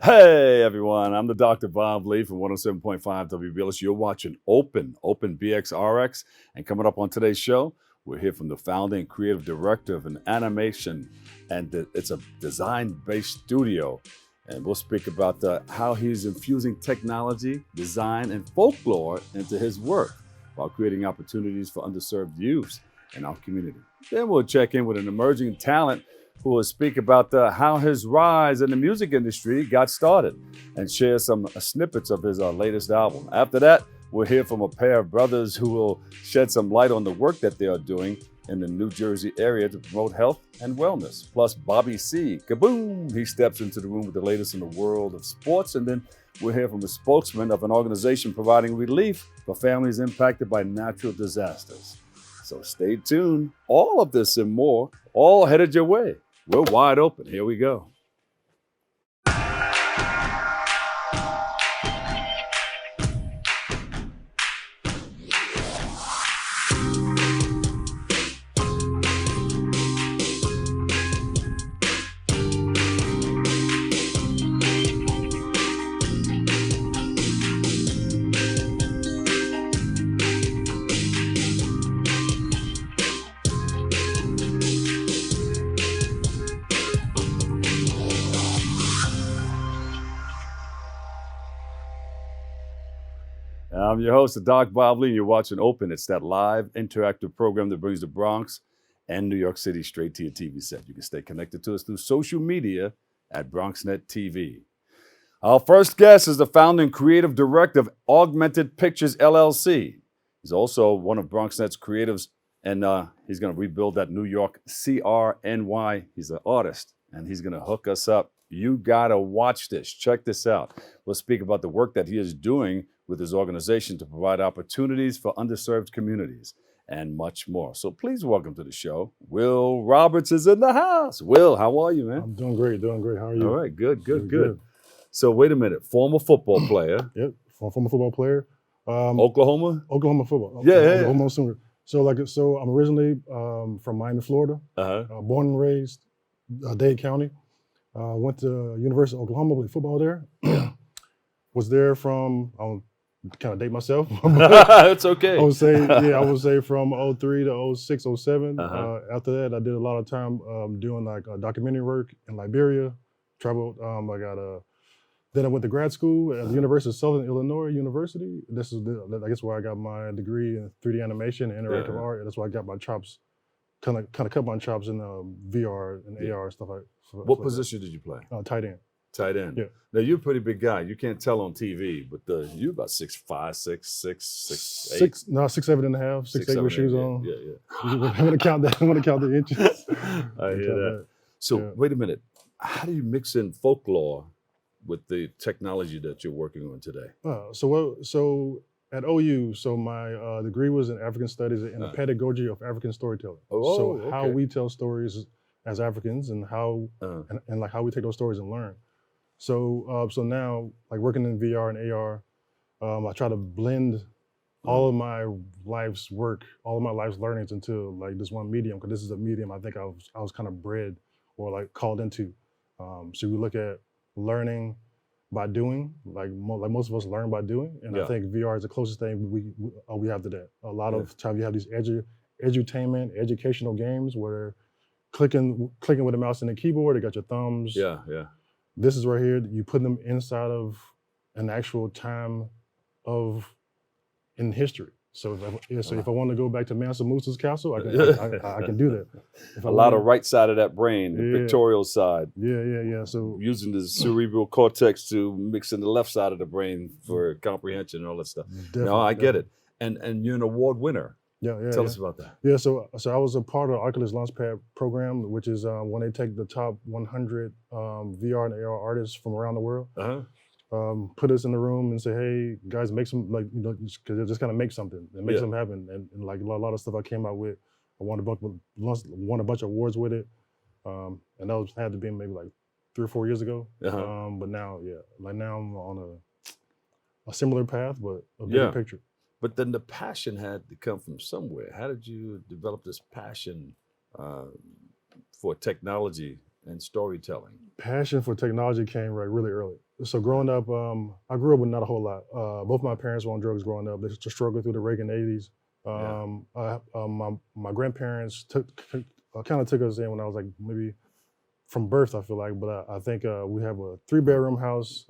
Hey everyone, I'm the Dr. Bob Lee from 107.5 WBLS. You're watching Open BxRx. And coming up on today's show, we'll hear from the founder and creative director of an animation, and it's a design-based studio. And we'll speak about how he's infusing technology, design, and folklore into his work while creating opportunities for underserved youths in our community. Then we'll check in with an emerging talent who will speak about how his rise in the music industry got started and share some snippets of his latest album. After that, we'll hear from a pair of brothers who will shed some light on the work that they are doing in the New Jersey area to promote health and wellness. Plus, Bobby C, kaboom, he steps into the room with the latest in the world of sports. And then we'll hear from a spokesman of an organization providing relief for families impacted by natural disasters. So stay tuned. All of this and more, all headed your way. We're wide open. Here we go. I'm your host, the Doc Bob Lee, and you're watching Open. It's that live, interactive program that brings the Bronx and New York City straight to your TV set. You can stay connected to us through social media at BronxNet TV. Our first guest is the founder and creative director of Augmented Pictures, LLC. He's also one of BronxNet's creatives, and he's going to rebuild that New York CRNY. He's an artist, and he's going to hook us up. You got to watch this. Check this out. We'll speak about the work that he is doing with his organization to provide opportunities for underserved communities and much more. So please welcome to the show, Will Roberts is in the house. Will, how are you, man? I'm doing great. How are you? All right, good. So wait a minute, former football player. Yep, former football player. Oklahoma football. Yeah. Oklahoma Sooner. So I'm originally from Miami, Florida. Born and raised, Dade County. Went to University of Oklahoma, played football there. Was there from, I'll kind of date myself. It's okay. I would say from 03 to 06, 07. After that, I did a lot of time doing like documentary work in Liberia. Traveled, then I went to grad school at the University of Southern Illinois University. This is, I guess, where I got my degree in 3D animation and interactive art. And that's where I got my chops, kind of cut my chops in VR and AR stuff like. What position did you play? Tight end. Tight end. Yeah. Now you're a pretty big guy. You can't tell on TV, but you're about 6'5", 6'8". 6'7.5", 6'8" with shoes on. Yeah. I'm gonna count that. I'm gonna count the inches. I hear that. So wait a minute. How do you mix in folklore with the technology that you're working on today? So at OU, my degree was in African Studies and the pedagogy of African storytelling. How we tell stories as Africans and how and like how we take those stories and learn. So now, like working in VR and AR, I try to blend all of my life's work, all of my life's learnings into like this one medium, because this is a medium I think I was kind of bred or like called into. So we look at learning by doing, like most of us learn by doing, and I think VR is the closest thing we have to that. A lot of times you have these edutainment, educational games where clicking with the mouse and the keyboard, you got your thumbs. Yeah. This is right here, you put them inside of an actual time in history. So if I want to go back to Mansa Musa's castle, I can do that. If a lot of right side of that brain, the pictorial side. Yeah. So using the cerebral cortex to mix in the left side of the brain for comprehension and all that stuff. No, I get it. And you're an award winner. Yeah. Tell us about that. Yeah, so I was a part of the Oculus Launchpad program, which is when they take the top 100 VR and AR artists from around the world, put us in the room and say, hey, guys, make some, just kind of make something and make something happen. And like a lot of stuff I came out with, I won a bunch of awards with it. And that had to be maybe like 3 or 4 years ago. But now, now I'm on a similar path, but a bigger picture. But then the passion had to come from somewhere. How did you develop this passion for technology and storytelling? Passion for technology came really early. So growing up, I grew up with not a whole lot. Both my parents were on drugs growing up. They just struggled through the Reagan 80s. My grandparents kind of took us in when I was like maybe from birth, I feel like. But I think we have a 3-bedroom house,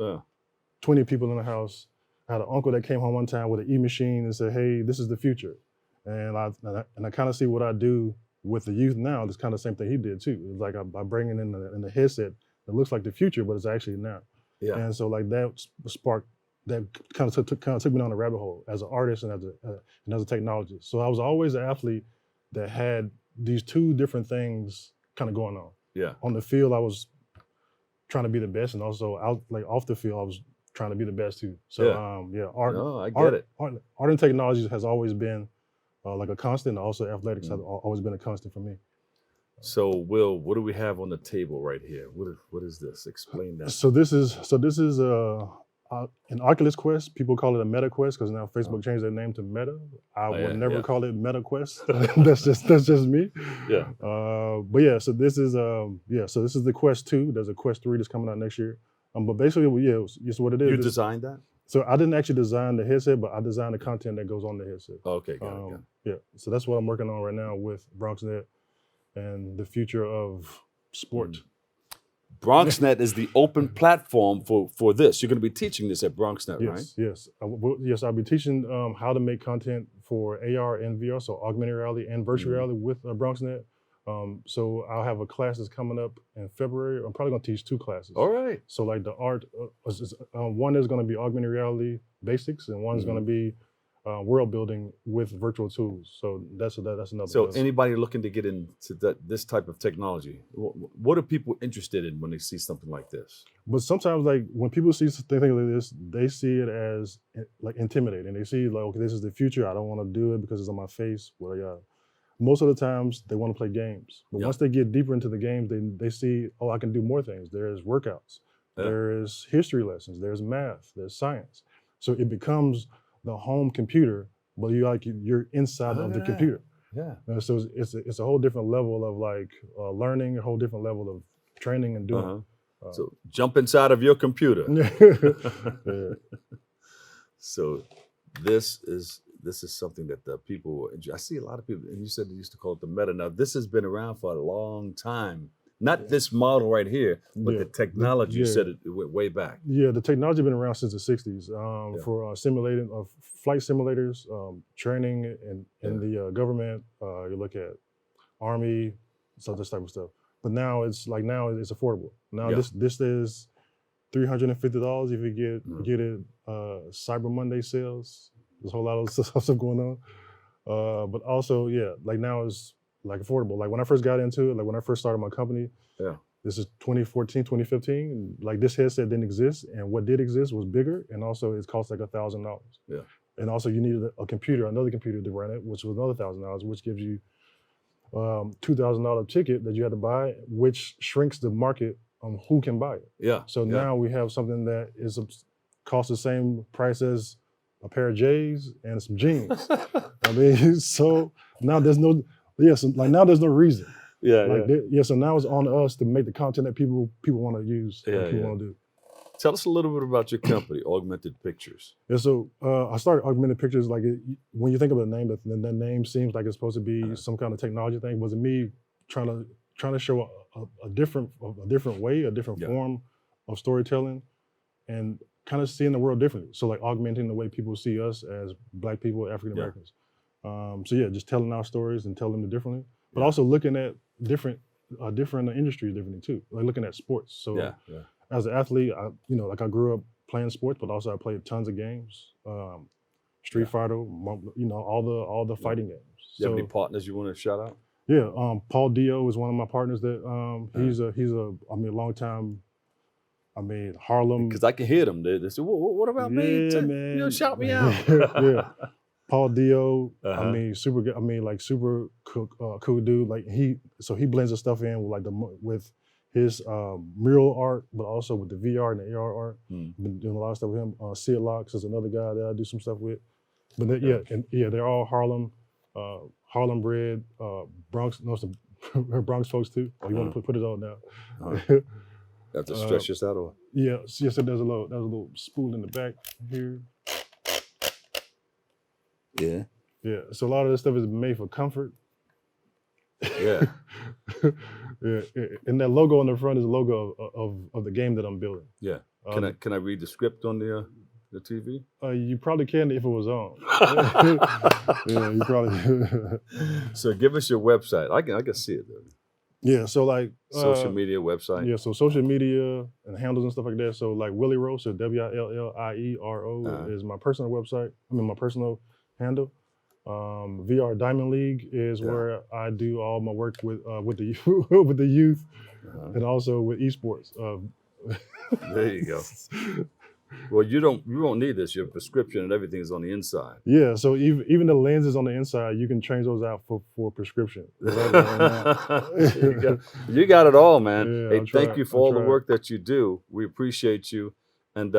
20 people in the house. I had an uncle that came home one time with an e-machine and said, "Hey, this is the future." And I kind of see what I do with the youth now. It's kind of the same thing he did too. It's like I bring it in the headset that looks like the future, but it's actually now. Yeah. And so like that sparked, that kind of took me down the rabbit hole as an artist and as a technologist. So I was always an athlete that had these two different things kind of going on. Yeah. On the field, I was trying to be the best, and also off the field, I was trying to be the best too. So art and technology has always been like a constant. Also, athletics has always been a constant for me. So, Will, what do we have on the table right here? What is this? Explain that. So this is an Oculus Quest. People call it a Meta Quest because now Facebook changed their name to Meta. I would never call it Meta Quest. that's just me. Yeah. But yeah, so this is the Quest 2. There's a Quest 3 that's coming out next year. But basically, it's what it is. You designed that? So I didn't actually design the headset, but I designed the content that goes on the headset. Okay, got it. Yeah. So that's what I'm working on right now with BxRx and the future of sport. BxRx is the open platform for this. You're going to be teaching this at BxRx, right? Yes. I'll be teaching how to make content for AR and VR, so augmented reality and virtual reality with BxRx. So I'll have a class that's coming up in February. I'm probably going to teach 2 classes. All right. So like the art, one is going to be augmented reality basics, and one's going to be world building with virtual tools. So that's another. So anybody looking to get into this type of technology, what are people interested in when they see something like this? But sometimes, like when people see something like this, they see it as like intimidating. They see like, okay, this is the future. I don't want to do it because it's on my face. Well, most of the times they want to play games. But once they get deeper into the games, they see, oh, I can do more things. There's workouts, there's history lessons, there's math, there's science. So it becomes the home computer, but you're inside of the computer. Yeah. So it's a whole different level of like learning, a whole different level of training and doing. So jump inside of your computer. So this is something that the people enjoy. I see a lot of people, and you said they used to call it the Meta. Now this has been around for a long time. Not this model right here, but the technology. You said it went way back. Yeah, the technology has been around since the 60s for simulating flight simulators, training in the government. You look at Army, so this type of stuff. But now it's affordable. Now this is $350 if you get it Cyber Monday sales. There's a whole lot of stuff going on. But also, like now it's like affordable. Like when I first got into it, like when I first started my company, this is 2014, 2015, like this headset didn't exist, and what did exist was bigger, and also it cost like $1,000. Yeah. And also you needed another computer to run it, which was another $1,000, which gives you $2,000 ticket that you had to buy, which shrinks the market on who can buy it. Yeah. So now we have something that costs the same price as a pair of J's and some jeans. I mean, so now there's no reason. So now it's on us to make the content that people want to use, want to do. Tell us a little bit about your company, Augmented Pictures. Yeah, so I started Augmented Pictures, like when you think about the name, the name seems like it's supposed to be some kind of technology thing. Was it me trying to show a different way, a different form of storytelling, and kind of seeing the world differently. So like augmenting the way people see us as Black people, African Americans. Just telling our stories and telling them differently, but also looking at different industries differently too. Like looking at sports. So as an athlete, I grew up playing sports, but also I played tons of games, Street Fighter, all the fighting games. You have any partners you want to shout out? Yeah, Paul Dio is one of my partners. That he's a long time. Harlem. Because I can hear them. They say, "What about me? Man. Shout me out." Yeah. Paul Dio, super good. Super cool dude. Like he blends his stuff in with his mural art, but also with the VR and the AR art. Been doing a lot of stuff with him. Sid Locks is another guy that I do some stuff with. But they're all Harlem bred, Bronx. No, Bronx folks too. Oh, you want to put it on now? Have to stretch this out, or yes. So there's a little spool in the back here. Yeah. Yeah. So a lot of this stuff is made for comfort. Yeah. Yeah. And that logo on the front is a logo of the game that I'm building. Yeah. Can I read the script on the TV? You probably can if it was on. Yeah, you probably. So give us your website. I can see it though. Yeah, so like social media website. Yeah, so social media and handles and stuff like that. So like Willie Rowe, so WILLIERO is my personal website. I mean my personal handle. VR Diamond League is where I do all my work with the with the youth, and also with esports. There you go. Well, you won't need this. Your prescription and everything is on the inside. Yeah, so even the lenses on the inside, you can change those out for prescription. You got it all, man. Yeah, hey, thank you for all the work that you do. We appreciate you, and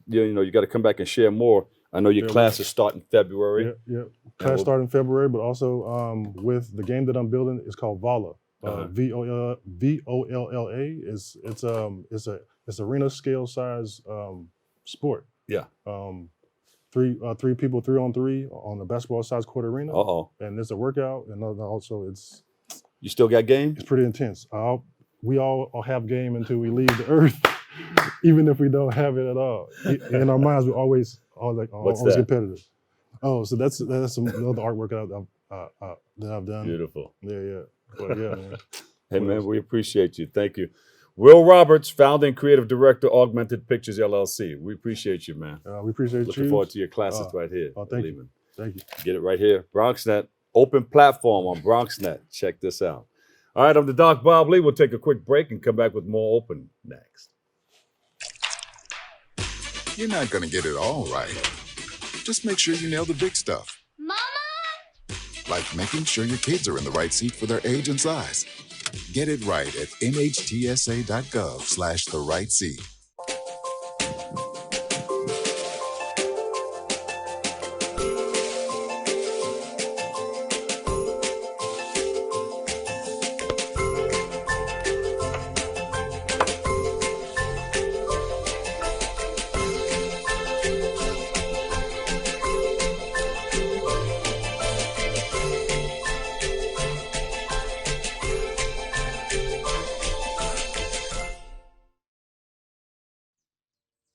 you got to come back and share more. I know your classes start in February. Yeah. Class start in February, but also with the game that I'm building, it's called Volla. VOLLA. It's arena scale size sport. Yeah. Three people 3-on-3 on a basketball size court arena. And it's a workout, and also it's. You still got game? It's pretty intense. We all have game until we leave the earth, even if we don't have it at all. In our minds, we're always competitive. Oh, so that's some other artwork that I've done. Beautiful. Yeah. But yeah, man. Hey, man, we appreciate you. Thank you. Will Roberts, founder and creative director, Augmented Pictures, LLC. We appreciate you, man. We appreciate you. Looking forward to your classes right here. Thank you. Thank you. Get it right here. BronxNet, open platform on BronxNet. Check this out. All right, I'm the Doc Bob Lee. We'll take a quick break and come back with more Open next. You're not going to get it all right. Just make sure you nail the big stuff. Mama! Like making sure your kids are in the right seat for their age and size. Get it right at nhtsa.gov/the-right seat.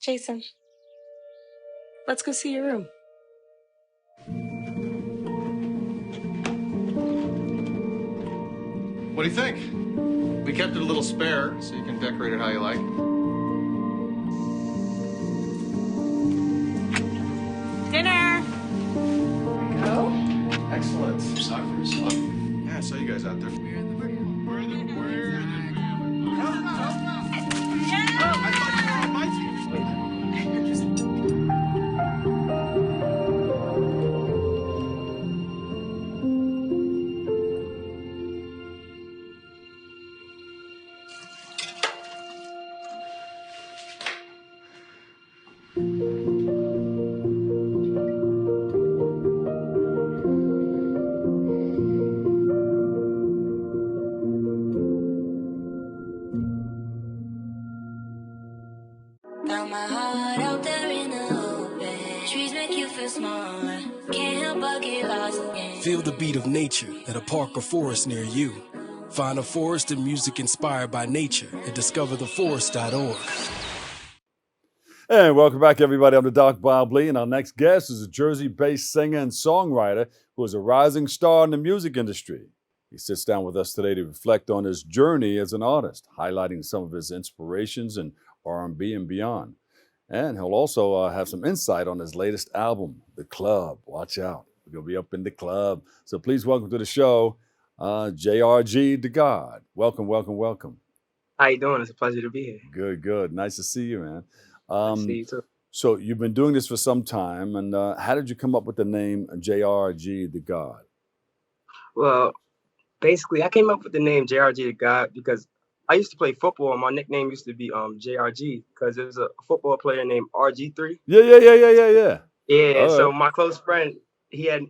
Jason, let's go see your room. What do you think? We kept it a little spare, so you can decorate it how you like. Dinner! Go. Excellent. Soccer is fun. Yeah, I saw you guys out there. Feel the beat of nature at a park or forest near you. Find a forest and music inspired by nature at discovertheforest.org. And welcome back, everybody. I'm the Doc Bob Lee, and our next guest is a Jersey-based singer and songwriter who is a rising star in the music industry. He sits down with us today to reflect on his journey as an artist, highlighting some of his inspirations in R&B and beyond. And he'll also have some insight on his latest album, The Club. Watch out. We're going to be up in the club. So please welcome to the show, JRDAGOD. Welcome. How you doing? It's a pleasure to be here. Good. Nice to see you, man. Nice to see you too. So you've been doing this for some time, and how did you come up with the name JRDAGOD? Well, basically, I came up with the name JRDAGOD because I used to play football, and my nickname used to be JRG because there's a football player named RG3. Yeah. Yeah, so my close friend, he had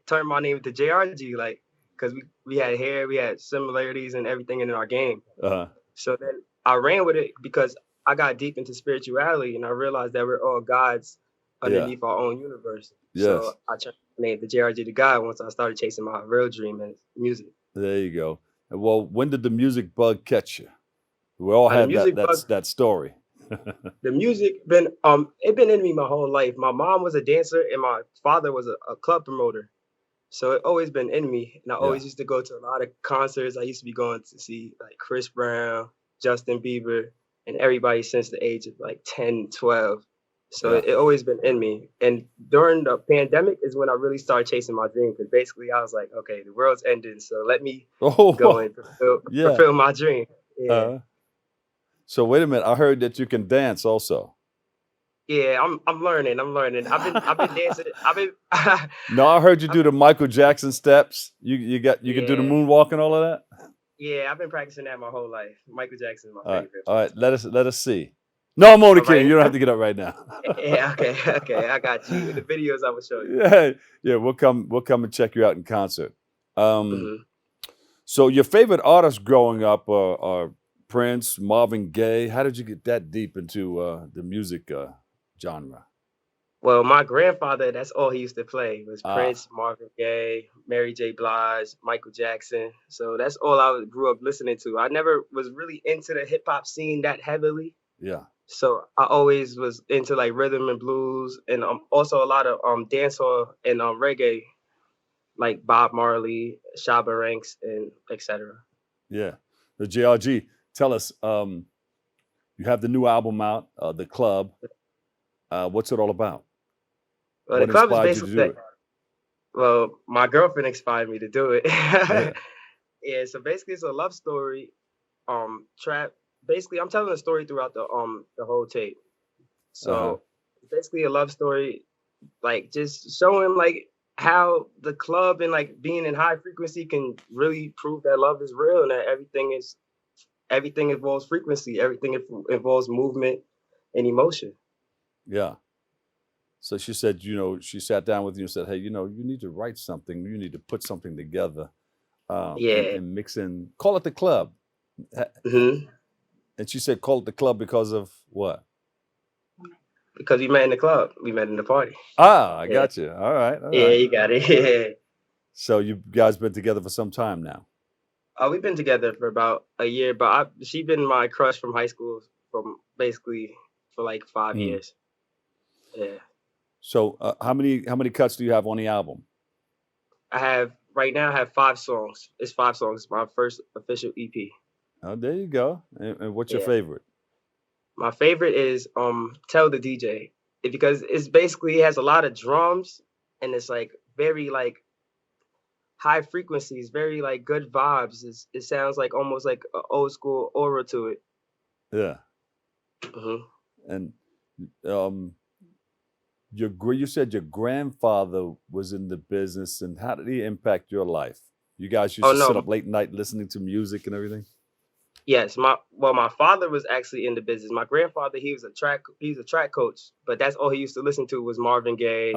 turned my name to JRG. Like, because we had hair, we had similarities and everything in our game. Uh-huh. So then I ran with it because I got deep into spirituality and I realized that we're all gods underneath our own universe. Yes. So I changed the name to JRDAGOD once I started chasing my real dream and music. There you go. Well, when did the music bug catch you? We all had that story. The music been it been in me my whole life. My mom was a dancer and my father was a club promoter. So it always been in me. And I always used to go to a lot of concerts. I used to be going to see like Chris Brown, Justin Bieber, and everybody since the age of like 10, 12. So it always been in me. And during the pandemic is when I really started chasing my dream. Because basically I was like, okay, the world's ending. So let me go and fulfill my dream. Yeah. So wait a minute. I heard that you can dance also. Yeah, I'm learning. I've been dancing. No, I heard you do the Michael Jackson steps. You can do the moonwalk and all of that. Yeah, I've been practicing that my whole life. Michael Jackson is my favorite. All right, let us see. No, I'm only kidding. You don't have to get up right now. Yeah, okay, I got you. The videos I will show you. Yeah, we'll come and check you out in concert. So your favorite artists growing up are Prince, Marvin Gaye. How did you get that deep into the music genre? Well, my grandfather, that's all he used to play was Prince, Marvin Gaye, Mary J. Blige, Michael Jackson. So that's all I grew up listening to. I never was really into the hip hop scene that heavily. Yeah. So I always was into like rhythm and blues and also a lot of dancehall and reggae, like Bob Marley, Shabba Ranks, and etc. Yeah. The JRG, tell us, you have the new album out, The Club. What's it all about? Well, what The Club inspired is basically, well, my girlfriend inspired me to do it. Yeah, so basically it's a love story, trap. Basically, I'm telling a story throughout the whole tape. So basically a love story, like just showing like how the club and like being in high frequency can really prove that love is real and that everything involves frequency, everything involves movement and emotion. Yeah. So she said, she sat down with you and said, hey, you need to write something. You need to put something together and mix in, call it The Club. Mm-hmm. And she said, call it The Club because of what? Because we met in the club. We met in the party. I got you. All right. You got it. Yeah. So you guys been together for some time now? We've been together for about a year, but she's been my crush from high school for like 5 years. Yeah. So how many cuts do you have on the album? Right now I have 5 songs. It's 5 songs. It's my first official EP. Oh, there you go. And what's your favorite? My favorite is Tell the DJ. Because it's basically, it has a lot of drums and it's like very like high frequencies, very like good vibes. It sounds like almost like an old school aura to it. Yeah. And you said your grandfather was in the business, and how did he impact your life? You guys used to sit up late night listening to music and everything? Yes, my father was actually in the business. My grandfather, he was a track coach, but that's all he used to listen to was Marvin Gaye,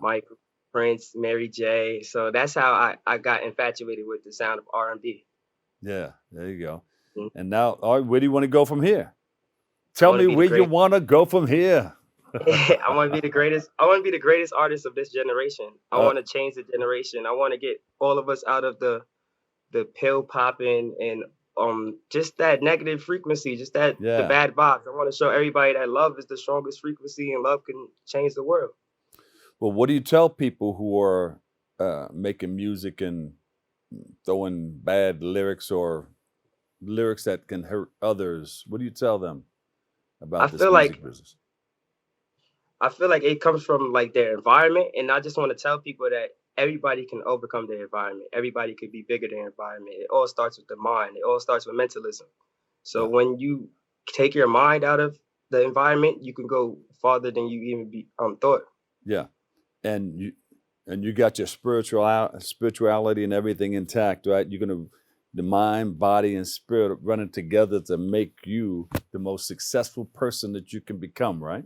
Mike, Prince, Mary J. So that's how I got infatuated with the sound of R&B. Yeah, there you go. And now, all right, where do you want to go from here? Tell me where you want to go from here. I want to be the greatest. I want to be the greatest artist of this generation. I want to change the generation. I want to get all of us out of the pill popping and just that negative frequency, just the bad vibes. I want to show everybody that love is the strongest frequency and love can change the world. Well, what do you tell people who are making music and throwing bad lyrics or lyrics that can hurt others? What do you tell them about this music business? I feel like it comes from like their environment, and I just want to tell people that everybody can overcome their environment. Everybody could be bigger than their environment. It all starts with the mind. It all starts with mentalism. So when you take your mind out of the environment, you can go farther than you even thought. Yeah, and you got your spirituality and everything intact, right? The mind, body, and spirit running together to make you the most successful person that you can become, right?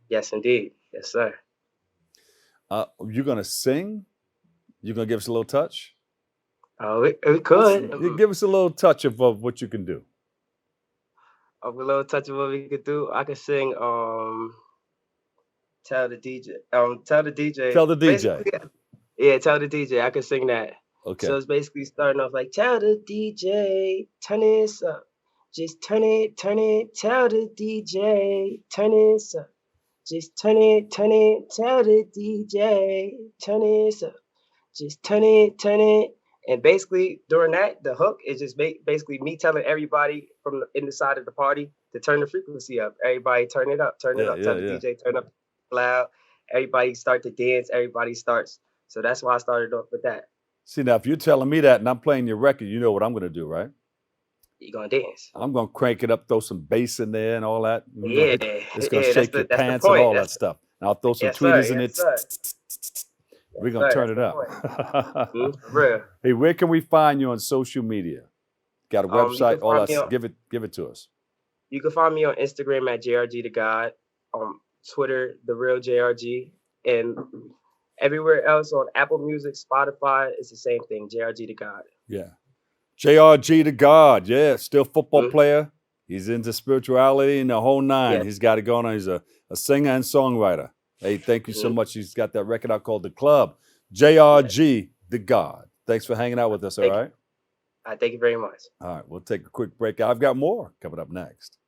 Yes, indeed. Yes, sir. You're going to sing? You're going to give us a little touch? Oh, we could. Give us a little touch of what you can do. A little touch of what we could do. I could sing. Tell the DJ. Tell the DJ. Tell the DJ. Yeah, tell the DJ. I could sing that. Okay. So it's basically starting off like, tell the DJ, turn this up. Just turn it. Tell the DJ, turn this up. Just turn it. Tell the DJ, turn this up. Just turn it. And basically, during that, the hook is just basically me telling everybody from in the side of the party to turn the frequency up. Everybody turn it up. Tell the DJ, turn up loud. Everybody start to dance. Everybody starts. So that's why I started off with that. See, now, if you're telling me that and I'm playing your record, you know what I'm going to do, right? You're going to dance. I'm going to crank it up, throw some bass in there and all that. It's going to shake your pants and all that stuff. And I'll throw some tweeters in it. We're going to turn it up. For real. Hey, where can we find you on social media? Got a website, all that. Give it to us. You can find me on Instagram at JRDAGOD, Twitter, The Real JRG, and everywhere else on Apple Music, Spotify, it's the same thing, JRDAGOD. Yeah. JRDAGOD, yeah, still football player. He's into spirituality and the whole nine. Yeah. He's got it going on. He's a singer and songwriter. Hey, thank you so much. He's got that record out called The Club. JRDAGOD. Thanks for hanging out with us, all right? Thank you very much. All right, we'll take a quick break. I've got more coming up next.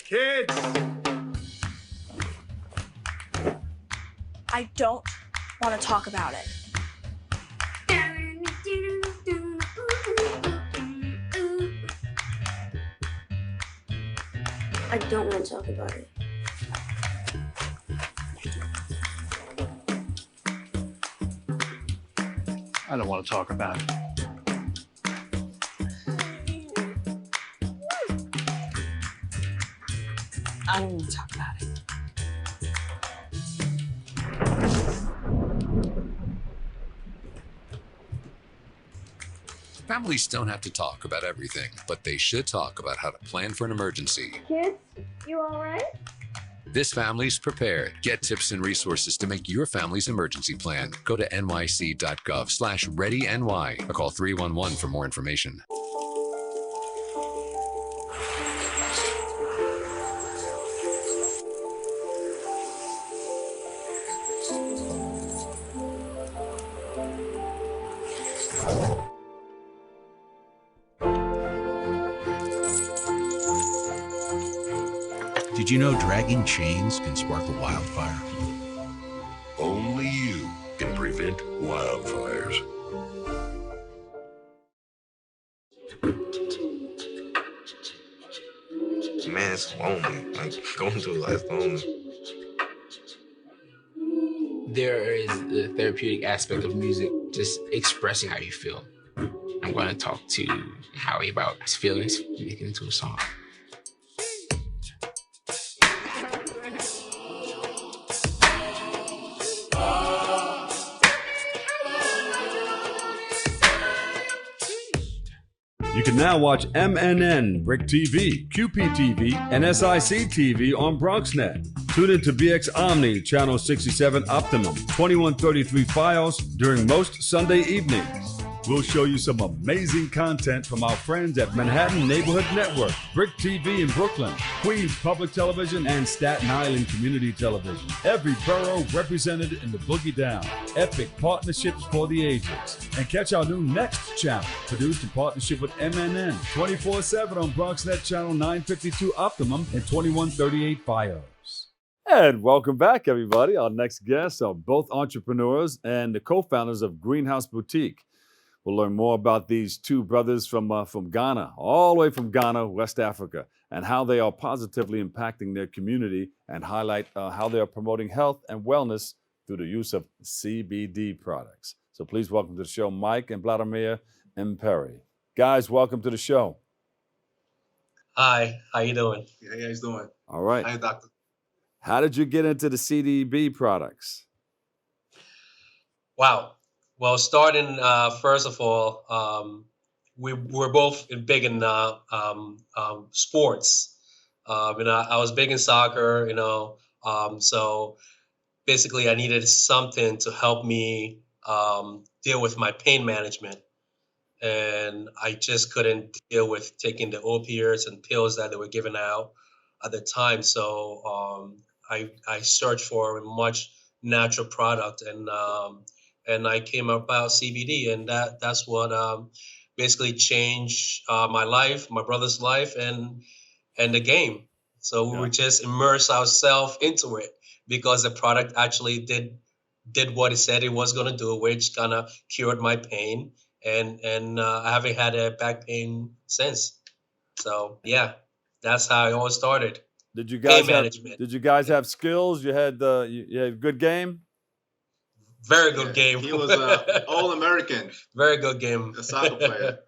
Kids! I don't want to talk about it. I don't want to talk about it. I don't want to talk about it. I don't want to talk about it. Families don't have to talk about everything, but they should talk about how to plan for an emergency. Kids, you all right? This family's prepared. Get tips and resources to make your family's emergency plan. Go to nyc.gov/readyny or call 311 for more information. Did you know dragging chains can spark a wildfire? Only you can prevent wildfires. Man, it's lonely. Like, going through life lonely. There is the therapeutic aspect of music, just expressing how you feel. I'm going to talk to Howie about his feelings, making it into a song. You can now watch MNN, Brick TV, QPTV, and SIC TV on BronxNet. Tune into BX Omni, Channel 67 Optimum, 2133 Fios during most Sunday evenings. We'll show you some amazing content from our friends at Manhattan Neighborhood Network, Brick TV in Brooklyn, Queens Public Television, and Staten Island Community Television. Every borough represented in the Boogie Down. Epic partnerships for the ages. And catch our new Next channel, produced in partnership with MNN, 24/7 on BronxNet Channel 952 Optimum and 2138 Fios. And welcome back, everybody. Our next guests are both entrepreneurs and the co-founders of Greenhaus Boutique. We'll learn more about these two brothers from Ghana, all the way from Ghana, West Africa, and how they are positively impacting their community and highlight how they are promoting health and wellness through the use of CBD products. So please welcome to the show, Mike and Vladimir Mperey. Guys, welcome to the show. Hi, how you doing? How you guys doing? All right. Hi, doctor. How did you get into the CBD products? Wow. Well, starting first of all, we're both big in sports. I was big in soccer, so basically I needed something to help me deal with my pain management. And I just couldn't deal with taking the opiates and pills that they were giving out at the time. So I searched for a much natural product, and I came about CBD, and that's what basically changed my life, my brother's life, and the game. So we would just immerse ourselves into it because the product actually did what it said it was going to do, which kind of cured my pain. And I haven't had a back pain since. So yeah, that's how it all started. Did you guys have skills? You had good game? Very good game. He was All-American. Very good game. A soccer player.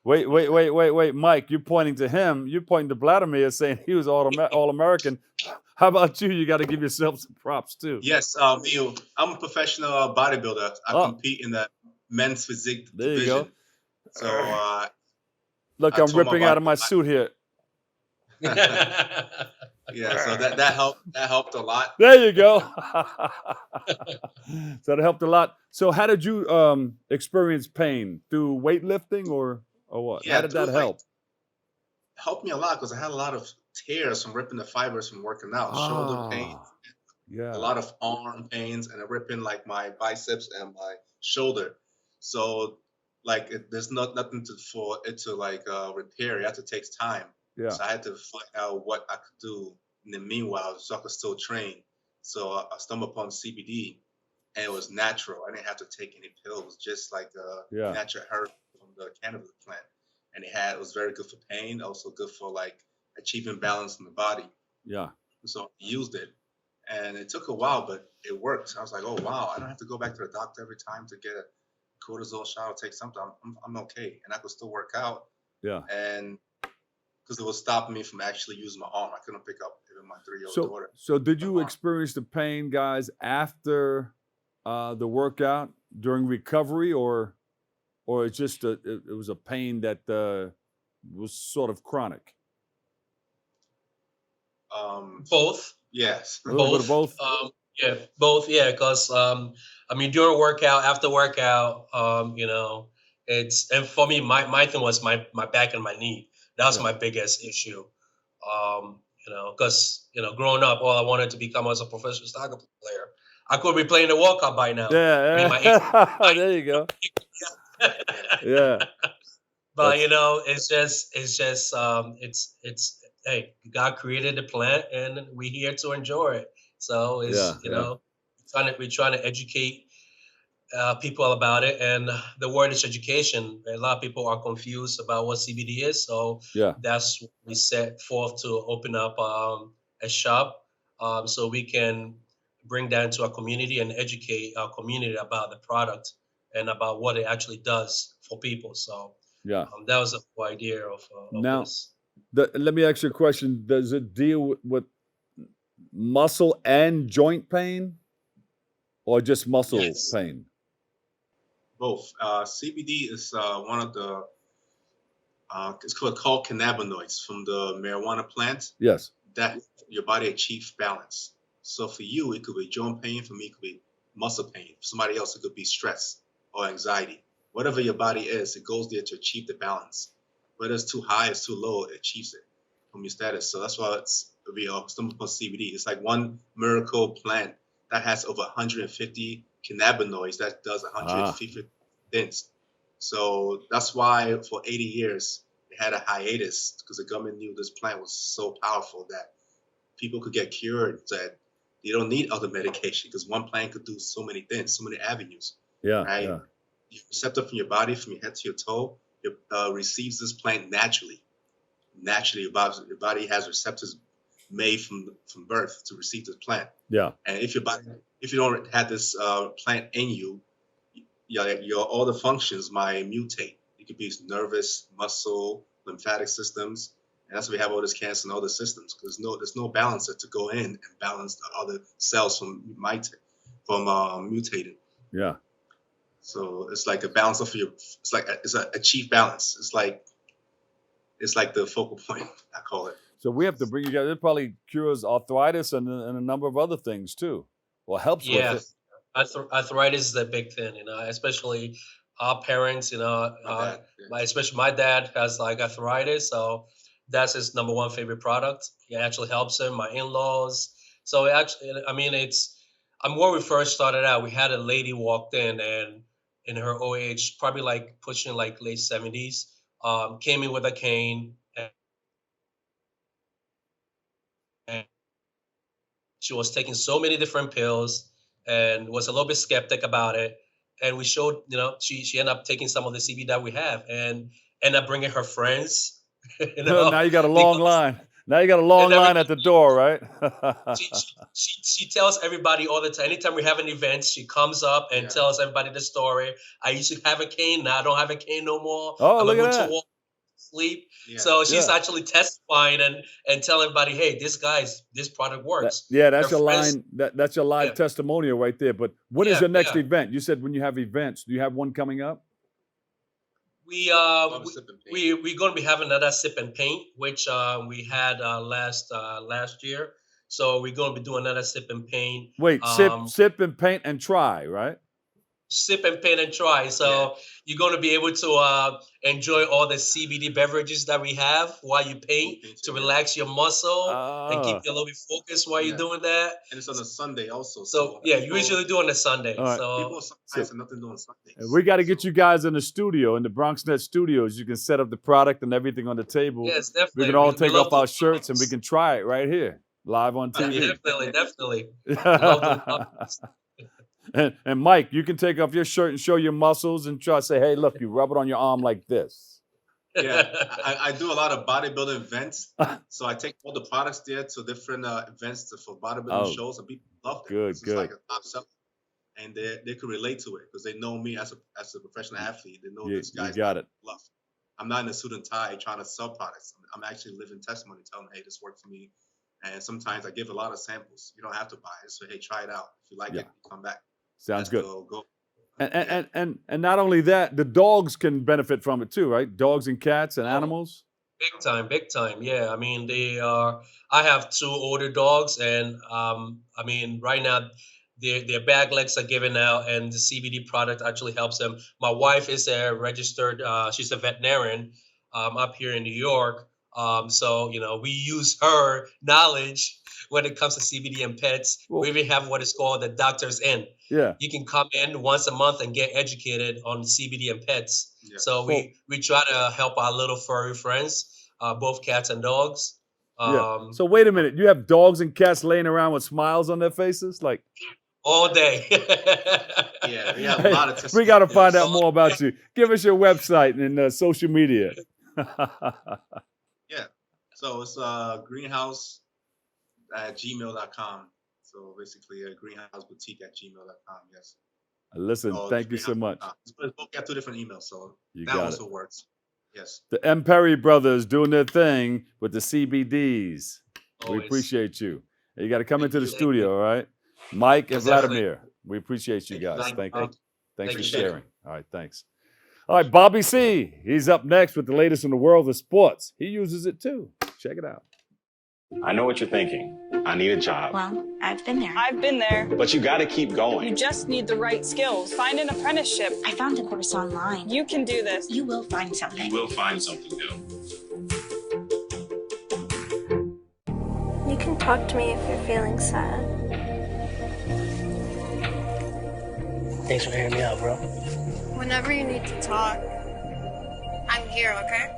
Wait, Mike, you're pointing to him. You're pointing to Vladimir saying he was All-American. How about you? You got to give yourself some props too. Yes, I'm a professional bodybuilder. I compete in the men's physique division. There you go. So look, I'm ripping out of my suit here. Yeah, so that helped a lot. There you go. So that helped a lot. So how did you experience pain? Through weightlifting or what? Yeah, how did that help? Helped me a lot because I had a lot of tears from ripping the fibers from working out. Shoulder pain. Yeah. A lot of arm pains and ripping like my biceps and my shoulder. So like there's nothing for it to like repair. It has to take time. Yeah. So I had to find out what I could do in the meanwhile so I could still train. So I stumbled upon CBD, and it was natural. I didn't have to take any pills, just like natural herb from the cannabis plant. And it was very good for pain, also good for like achieving balance in the body. Yeah. So I used it, and it took a while, but it worked. I was like, oh wow, I don't have to go back to the doctor every time to get a cortisol shot or take something. I'm okay, and I could still work out. Yeah. And because it was stopping me from actually using my arm, I couldn't pick up even my 3-year-old daughter. So did you experience the pain, guys, after the workout during recovery, or it's just it was a pain that was sort of chronic? Both. Yes. A little bit of both. Yeah, both. Yeah, because I mean, during workout, after workout, you know, and for me, my thing was my back and my knee. That was my biggest issue. You know, because growing up, all I wanted to become was a professional soccer player. I could be playing the World Cup by now. Yeah. I mean, there you go. Yeah. But it's just hey, God created the plant, and we're here to enjoy it. So we're trying to educate people about it, and the word is education. A lot of people are confused about what CBD is, so that's what we set forth to open up a shop, so we can bring that into our community and educate our community about the product and about what it actually does for people. So that was the whole idea of now. This. Let me ask you a question. Does it deal with muscle and joint pain, or just muscle pain? Both. CBD is one of the it's called cannabinoids from the marijuana plant. Yes. That your body achieves balance. So for you, it could be joint pain. For me, it could be muscle pain. For somebody else, it could be stress or anxiety. Whatever your body is, it goes there to achieve the balance. Whether it's too high, it's too low, it achieves it from your status. So that's why we stumble upon CBD. It's like one miracle plant that has over 150 cannabinoids that does 150 things. So that's why for 80 years, they had a hiatus because the government knew this plant was so powerful that people could get cured, that you don't need other medication because one plant could do so many things, so many avenues. Yeah. Right? Yeah. Your receptor from your body, from your head to your toe, receives this plant naturally. Naturally, your body has receptors made from birth to receive this plant. Yeah. And if you don't have this plant in you, your all the functions might mutate. It could be nervous, muscle, lymphatic systems, and that's why we have all this cancer and all the systems, because there's no balancer to go in and balance the other cells from mutating. Yeah. So it's like a balance of it's an achieved balance. It's like the focal point, I call it. So we have to bring you guys. It probably cures arthritis and a number of other things too. Well, helps with Yeah, it. arthritis is a big thing, especially our parents, especially my dad has like arthritis, so that's his number one favorite product. It actually helps him, my in-laws. So it actually, I mean, when we first started out, we had a lady walked in in her old age, probably like pushing like late 70s, came in with a cane and she was taking so many different pills and was a little bit skeptic about it. And we showed, she ended up taking some of the CBD that we have and ended up bringing her friends. Now you got a long line. Now you got a long line at the door, right? she tells everybody all the time. Anytime we have an event, she comes up and tells everybody the story. I used to have a cane. Now I don't have a cane no more. Oh, look at that. To walk, sleep. Yeah. So she's actually testifying and telling everybody, hey, this product works. That's your line. That's your live testimonial right there. But when is your next event? You said when you have events. Do you have one coming up? We're going to be having another sip and paint, which we had last year. So we're going to be doing another sip and paint. Wait, sip and paint and try, right? Sip and paint and try. So you're going to be able to enjoy all the CBD beverages that we have while you paint to relax your muscle and keep you a little bit focused while you're doing that. And it's on a Sunday also. So you usually do on a Sunday. Right. So people sometimes have nothing to do on Sundays. We got to get you guys in the studio, in the BronxNet studios. You can set up the product and everything on the table. Yes, definitely. We can all take off our shirts and we can try it right here, live on TV. Definitely. And Mike, you can take off your shirt and show your muscles and try to say, hey, look, you rub it on your arm like this. Yeah, I do a lot of bodybuilding events. So I take all the products there to different events for bodybuilding shows, and people love them. Good. It's like a top seller. And they can relate to it because they know me as a professional athlete. They know this guy's love. I'm not in a suit and tie trying to sell products. I'm actually living testimony, telling them, hey, this worked for me. And sometimes I give a lot of samples. You don't have to buy it. So, hey, try it out. If you like it, come back. Sounds good. And not only that, the dogs can benefit from it too, right? Dogs and cats and animals. Big time. Yeah, I mean I have 2 older dogs, and I mean right now their bag legs are given out, and the CBD product actually helps them. My wife is a registered. She's a veterinarian up here in New York. So we use her knowledge when it comes to CBD and pets. We even have what is called the Doctor's Inn. Yeah. You can come in once a month and get educated on CBD and pets. Yeah. So we try to help our little furry friends, both cats and dogs. So wait a minute. You have dogs and cats laying around with smiles on their faces? Like all day. Yeah, we have a lot of testimonies. We got to find out more about you. Give us your website and social media. Yeah. So it's Greenhaus at gmail.com. So basically, Greenhaus Boutique at gmail.com. Yes. Listen, thank you so much. But both got 2 different emails, so you that also works. Yes. The Mperey brothers doing their thing with the CBDs. Always. We appreciate you. You got to come into the studio, all right? Mike and Vladimir, we appreciate you guys. Thank you. Thanks for sharing. All right, thanks. All right, Bobby C. He's up next with the latest in the world of sports. He uses it too. Check it out. I know what you're thinking. I need a job. Well, I've been there. I've been there. But you got to keep going. You just need the right skills. Find an apprenticeship. I found a course online. You can do this. You will find something. You will find something new. You can talk to me if you're feeling sad. Thanks for hearing me out, bro. Whenever you need to talk, I'm here, okay?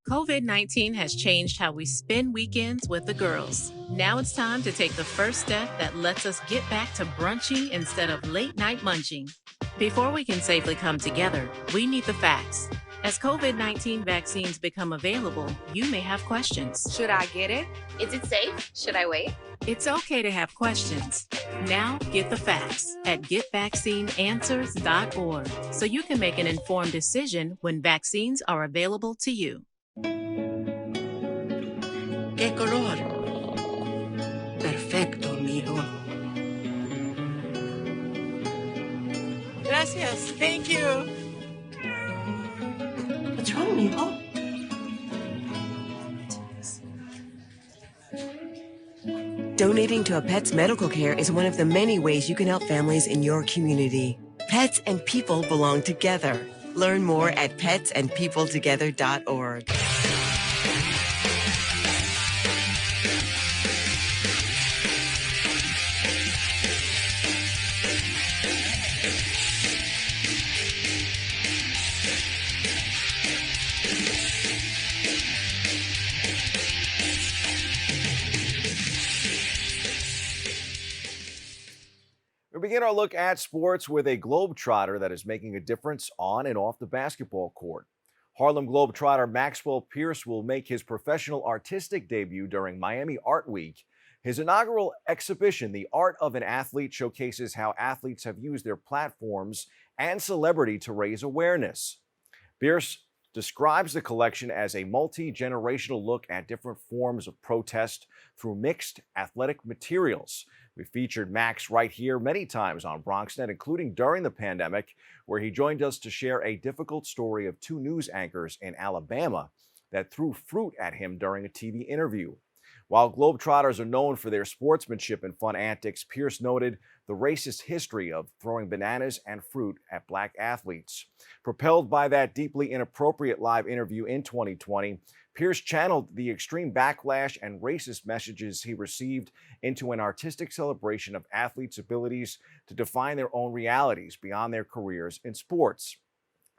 COVID-19 has changed how we spend weekends with the girls. Now it's time to take the first step that lets us get back to brunching instead of late-night munching. Before we can safely come together, we need the facts. As COVID-19 vaccines become available, you may have questions. Should I get it? Is it safe? Should I wait? It's okay to have questions. Now get the facts at getvaccineanswers.org so you can make an informed decision when vaccines are available to you. ¿Qué color? Perfecto, amigo. Gracias. Thank you. What's wrong, amigo? Donating to a pet's medical care is one of the many ways you can help families in your community. Pets and people belong together. Learn more at petsandpeopletogether.org. We begin our look at sports with a Globetrotter that is making a difference on and off the basketball court. Harlem Globetrotter Maxwell Pierce will make his professional artistic debut during Miami Art Week. His inaugural exhibition, The Art of an Athlete, showcases how athletes have used their platforms and celebrity to raise awareness. Pierce describes the collection as a multi-generational look at different forms of protest through mixed athletic materials. We featured Max right here many times on BronxNet, including during the pandemic, where he joined us to share a difficult story of two news anchors in Alabama that threw fruit at him during a TV interview. While Globetrotters are known for their sportsmanship and fun antics, Pierce noted the racist history of throwing bananas and fruit at black athletes. Propelled by that deeply inappropriate live interview in 2020, Pierce channeled the extreme backlash and racist messages he received into an artistic celebration of athletes' abilities to define their own realities beyond their careers in sports.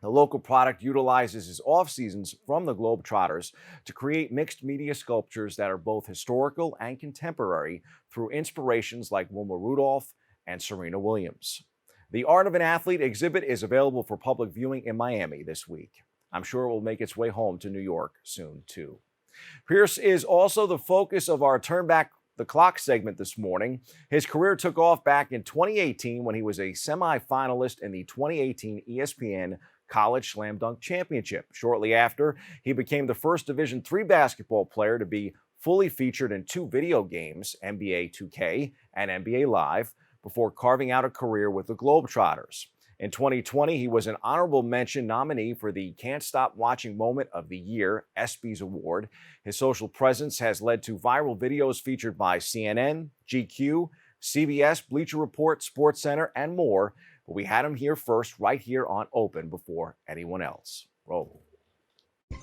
The local product utilizes his off-seasons from the Globetrotters to create mixed media sculptures that are both historical and contemporary through inspirations like Wilma Rudolph and Serena Williams. The Art of an Athlete exhibit is available for public viewing in Miami this week. I'm sure it will make its way home to New York soon, too. Pierce is also the focus of our Turn Back the Clock segment this morning. His career took off back in 2018 when he was a semi-finalist in the 2018 ESPN College Slam Dunk Championship. Shortly after, he became the first Division III basketball player to be fully featured in two video games, NBA 2K and NBA Live, before carving out a career with the Globetrotters. In 2020, he was an honorable mention nominee for the Can't Stop Watching Moment of the Year ESPYs Award. His social presence has led to viral videos featured by CNN, GQ, CBS, Bleacher Report, SportsCenter, and more. But we had him here first, right here on Open, before anyone else. Roll.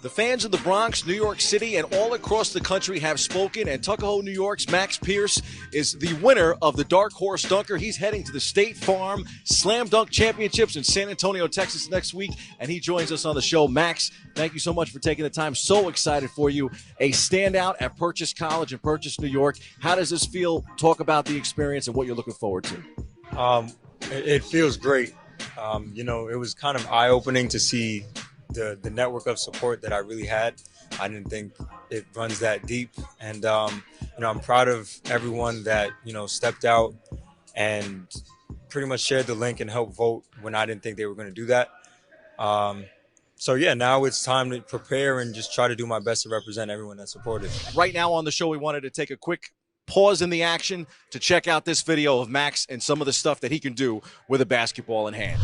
The fans of the Bronx, New York City, and all across the country have spoken, and Tuckahoe, New York's Max Pierce is the winner of the Dark Horse Dunker. He's heading to the State Farm Slam Dunk Championships in San Antonio, Texas next week, and he joins us on the show. Max, thank you so much for taking the time. So excited for you. A standout at Purchase College in Purchase, New York. How does this feel? Talk about the experience and what you're looking forward to. It feels great. It was kind of eye-opening to see the network of support that I really had. I didn't think it runs that deep. And, I'm proud of everyone that, stepped out and pretty much shared the link and helped vote when I didn't think they were going to do that. Now it's time to prepare and just try to do my best to represent everyone that supported. Right now on the show, we wanted to take a quick pause in the action to check out this video of Max and some of the stuff that he can do with a basketball in hand.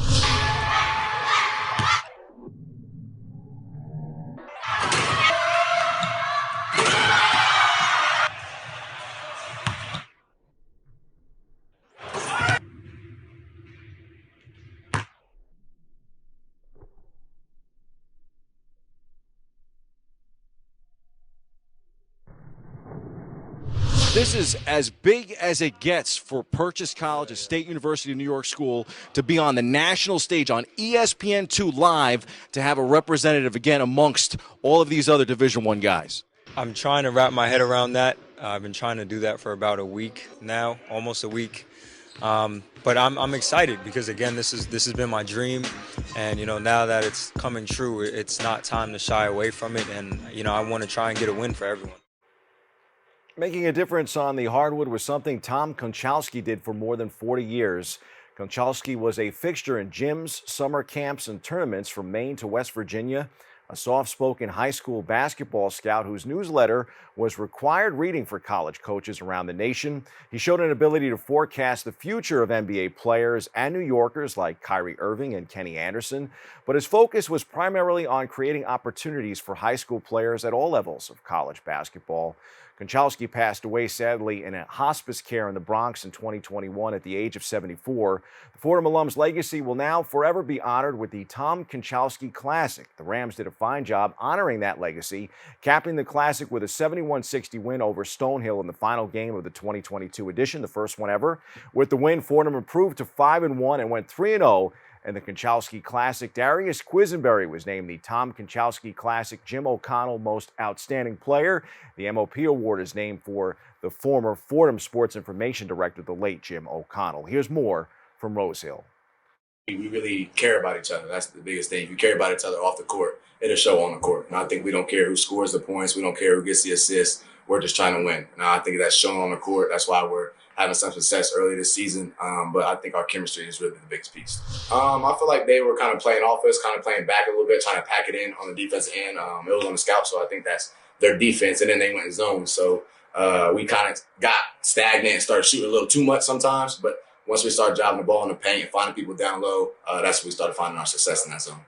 This is as big as it gets for Purchase College, a State University of New York school, to be on the national stage on ESPN2 Live, to have a representative again amongst all of these other Division I guys. I'm trying to wrap my head around that. I've been trying to do that for about a week now, almost a week. But I'm excited because, again, this has been my dream. And, now that it's coming true, it's not time to shy away from it. And, I want to try and get a win for everyone. Making a difference on the hardwood was something Tom Konchalski did for more than 40 years. Konchalski was a fixture in gyms, summer camps, and tournaments from Maine to West Virginia. a soft-spoken high school basketball scout whose newsletter was required reading for college coaches around the nation. He showed an ability to forecast the future of NBA players and New Yorkers like Kyrie Irving and Kenny Anderson, but his focus was primarily on creating opportunities for high school players at all levels of college basketball. Konchalski passed away sadly in a hospice care in the Bronx in 2021 at the age of 74. The Fordham alum's legacy will now forever be honored with the Tom Konchalski Classic. The Rams did a fine job honoring that legacy, capping the Classic with a 71-60 win over Stonehill in the final game of the 2022 edition, the first one ever. With the win, Fordham improved to 5-1 and went 3-0. In the Konchalski Classic, Darius Quisenberry was named the Tom Konchalski Classic Jim O'Connell Most Outstanding Player. The MOP award is named for the former Fordham Sports Information Director, the late Jim O'Connell. Here's more from Rose Hill. We really care about each other. That's the biggest thing. If you care about each other off the court, it'll show on the court. And I think we don't care who scores the points. We don't care who gets the assists. We're just trying to win. And I think that's shown on the court. That's why we're having some success early this season. But I think our chemistry is really the biggest piece. I feel like they were kind of playing offense, kind of playing back a little bit, trying to pack it in on the defensive end. It was on the scout, so I think that's their defense. And then they went in zone. So we kind of got stagnant and started shooting a little too much sometimes. But once we started driving the ball in the paint and finding people down low, that's when we started finding our success in that zone.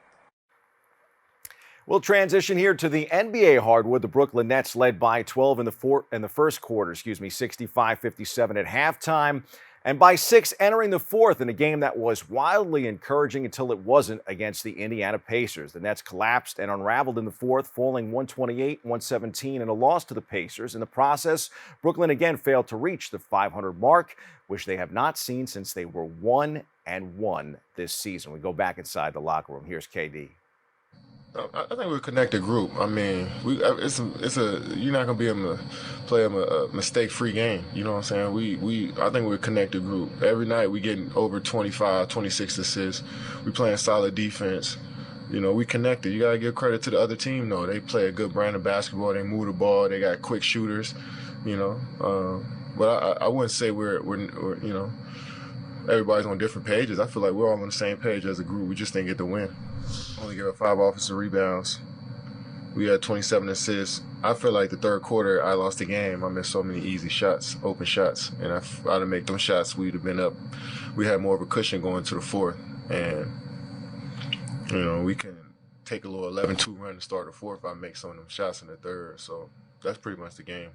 We'll transition here to the NBA hardwood. The Brooklyn Nets led by 12 in the first quarter, 65-57 at halftime, and by 6 entering the fourth in a game that was wildly encouraging until it wasn't against the Indiana Pacers. The Nets collapsed and unraveled in the fourth, falling 128-117 in a loss to the Pacers. In the process, Brooklyn again failed to reach the 500 mark, which they have not seen since they were 1-1 this season. We go back inside the locker room. Here's KD. I think we're a connected group. I mean, you're not gonna be able to play a mistake-free game. You know what I'm saying? I think we're a connected group. Every night we getting over 25, 26 assists. We playing solid defense. You know, we connected. You gotta give credit to the other team though. They play a good brand of basketball. They move the ball. They got quick shooters. You know, but I wouldn't say we're you know, everybody's on different pages. I feel like we're all on the same page as a group. We just didn't get the win. Only gave up 5 offensive rebounds. We had 27 assists. I feel like the third quarter, I lost the game. I missed so many easy shots, open shots. And if I'd have made them shots, we'd have been up. We had more of a cushion going to the fourth. And, you know, we can take a little 11-2 run to start the fourth if I make some of them shots in the third. So that's pretty much the game.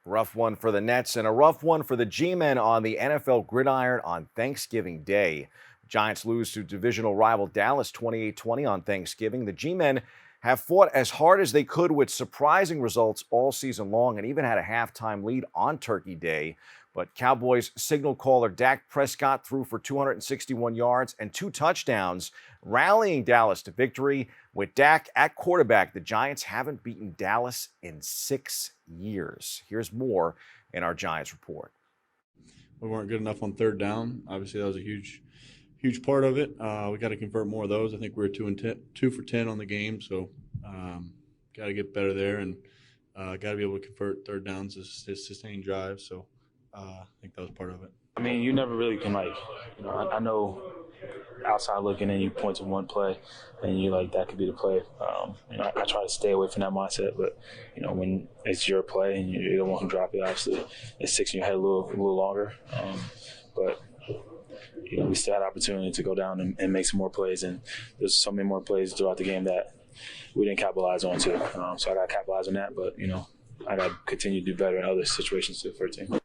Rough one for the Nets and a rough one for the G-men on the NFL gridiron on Thanksgiving Day. Giants lose to divisional rival Dallas 28-20 on Thanksgiving. The G-men have fought as hard as they could with surprising results all season long and even had a halftime lead on Turkey Day. But Cowboys signal caller Dak Prescott threw for 261 yards and 2 touchdowns, rallying Dallas to victory. With Dak at quarterback, the Giants haven't beaten Dallas in 6 years. Here's more in our Giants report. We weren't good enough on third down. Obviously, that was a huge part of it. We got to convert more of those. I think we were 2 for 10 on the game, so got to get better there and got to be able to convert third downs to sustain drives. So I think that was part of it. I mean, you never really can I know outside looking in, you point to one play and you that could be the play. I try to stay away from that mindset, but when it's your play and you're the one who dropped it, obviously it sticks in your head a little longer. But we still had opportunity to go down and make some more plays, and there's so many more plays throughout the game that we didn't capitalize on too. So I got to capitalize on that, but I got to continue to do better in other situations too for a team.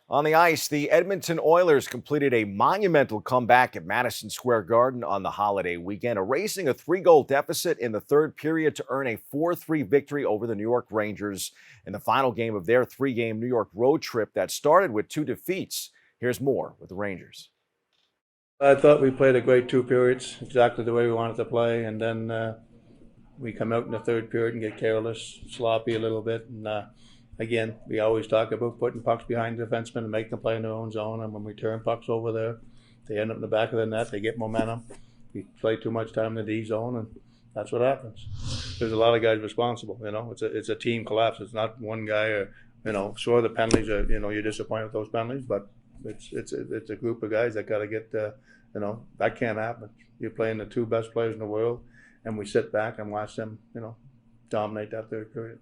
On the ice, the Edmonton Oilers completed a monumental comeback at Madison Square Garden on the holiday weekend, erasing a 3-goal deficit in the third period to earn a 4-3 victory over the New York Rangers in the final game of their 3-game New York road trip that started with 2 defeats. Here's more with the Rangers. I thought we played a great 2 periods, exactly the way we wanted to play, and then we come out in the third period and get careless, sloppy a little bit. And again, we always talk about putting pucks behind the defensemen and make them play in their own zone, and when we turn pucks over there, they end up in the back of the net, they get momentum. We play too much time in the D zone, and that's what happens. There's a lot of guys responsible, it's a team collapse. It's not one guy or, sure, the penalties are, you're disappointed with those penalties, but it's a group of guys that got to get, that can't happen. You're playing the 2 best players in the world. and we sit back and watch them, dominate that third period.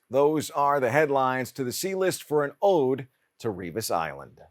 Those are the headlines to the C-list for an ode to Revis Island.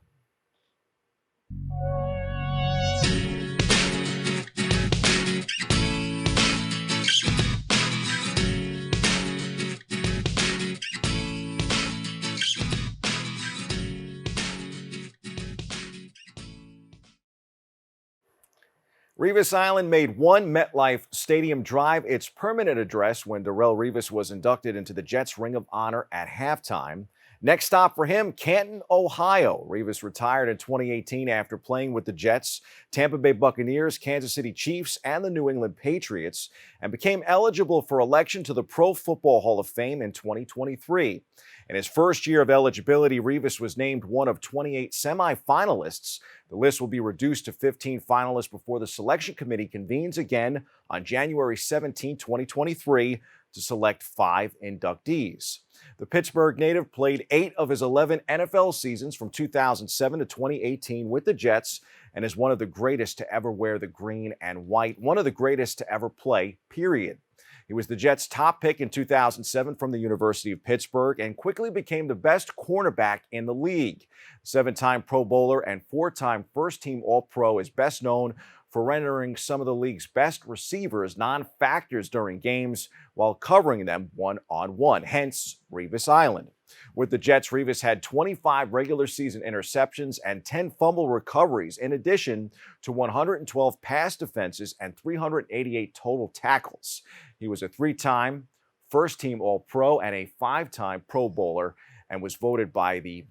Revis Island made One MetLife Stadium Drive its permanent address when Darrelle Revis was inducted into the Jets Ring of Honor at halftime. Next stop for him, Canton, Ohio. Revis retired in 2018 after playing with the Jets, Tampa Bay Buccaneers, Kansas City Chiefs, and the New England Patriots, and became eligible for election to the Pro Football Hall of Fame in 2023. In his first year of eligibility, Revis was named one of 28 semifinalists. The list will be reduced to 15 finalists before the selection committee convenes again on January 17, 2023, to select 5 inductees. The Pittsburgh native played 8 of his 11 NFL seasons from 2007 to 2018 with the Jets and is one of the greatest to ever wear the green and white, one of the greatest to ever play, period. He was the Jets' top pick in 2007 from the University of Pittsburgh and quickly became the best cornerback in the league. 7-time Pro Bowler and 4-time first-team All-Pro is best known for rendering some of the league's best receivers non-factors during games while covering them one-on-one, hence Revis Island. With the Jets, Revis had 25 regular season interceptions and 10 fumble recoveries, in addition to 112 pass defenses and 388 total tackles. He was a 3-time first-team All-Pro and a 5-time Pro Bowler and was voted by the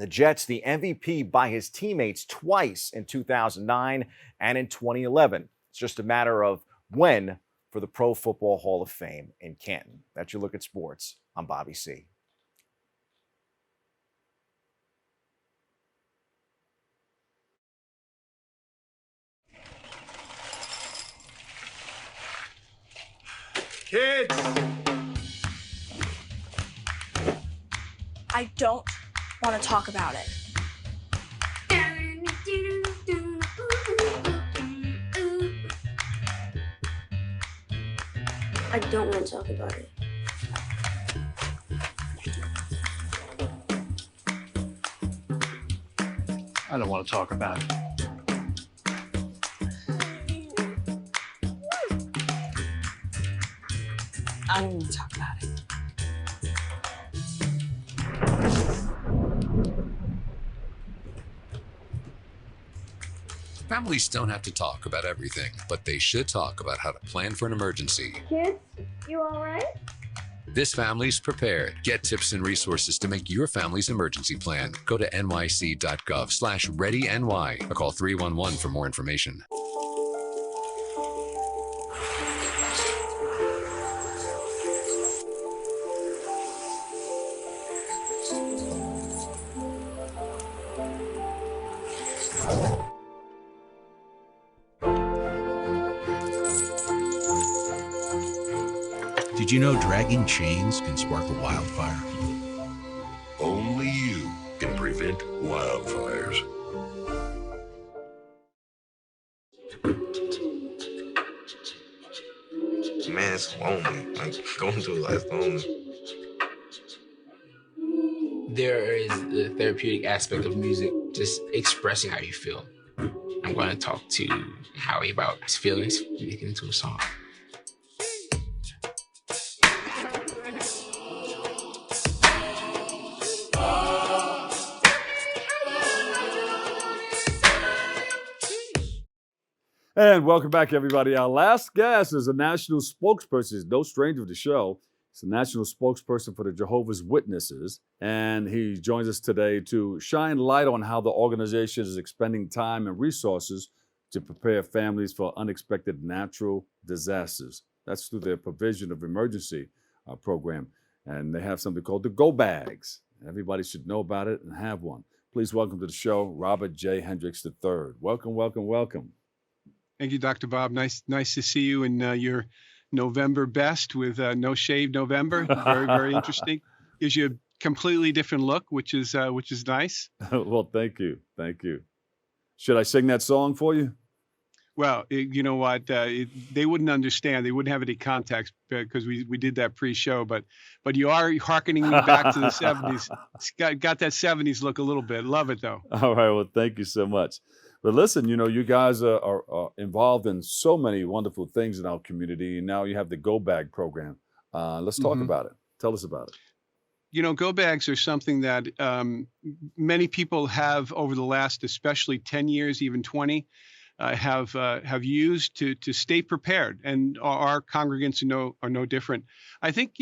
Jets the MVP by his teammates twice in 2009 and in 2011. It's just a matter of when for the Pro Football Hall of Fame in Canton. That's your look at sports. I'm Bobby C. Kids! I don't want to talk about it. I don't want to talk about it. I don't want to talk about it. I don't want to talk about it. Families don't have to talk about everything, but they should talk about how to plan for an emergency. Kids, you all right? This family's prepared. Get tips and resources to make your family's emergency plan. Go to nyc.gov/readyny or call 311 for more information. Did you know dragging chains can spark a wildfire? Only you can prevent wildfires. Man, it's lonely. Like, going through life lonely. There is the therapeutic aspect of music, just expressing how you feel. I'm going to talk to Howie about his feelings, making it into a song. And welcome back, everybody. Our last guest is a national spokesperson. He's no stranger to the show. He's a national spokesperson for the Jehovah's Witnesses. And he joins us today to shine light on how the organization is expending time and resources to prepare families for unexpected natural disasters. That's through their provision of emergency program. And they have something called the Go Bags. Everybody should know about it and have one. Please welcome to the show, Robert J. Hendriks III. Welcome, welcome, welcome. Thank you, Dr. Bob. Nice to see you in your November best with No Shave November. Very, very interesting. Gives you a completely different look, which is nice. Well, thank you. Thank you. Should I sing that song for you? Well, you know what? They wouldn't understand. They wouldn't have any context because we did that pre-show. But you are hearkening me back to the 70s. It's got that 70s look a little bit. Love it, though. All right. Well, thank you so much. But listen, you guys are involved in so many wonderful things in our community. And now you have the Go Bag program. Let's talk about it. Tell us about it. Go bags are something that many people have over the last, especially 10 years, even 20, have used to stay prepared, and our congregants are no different. I think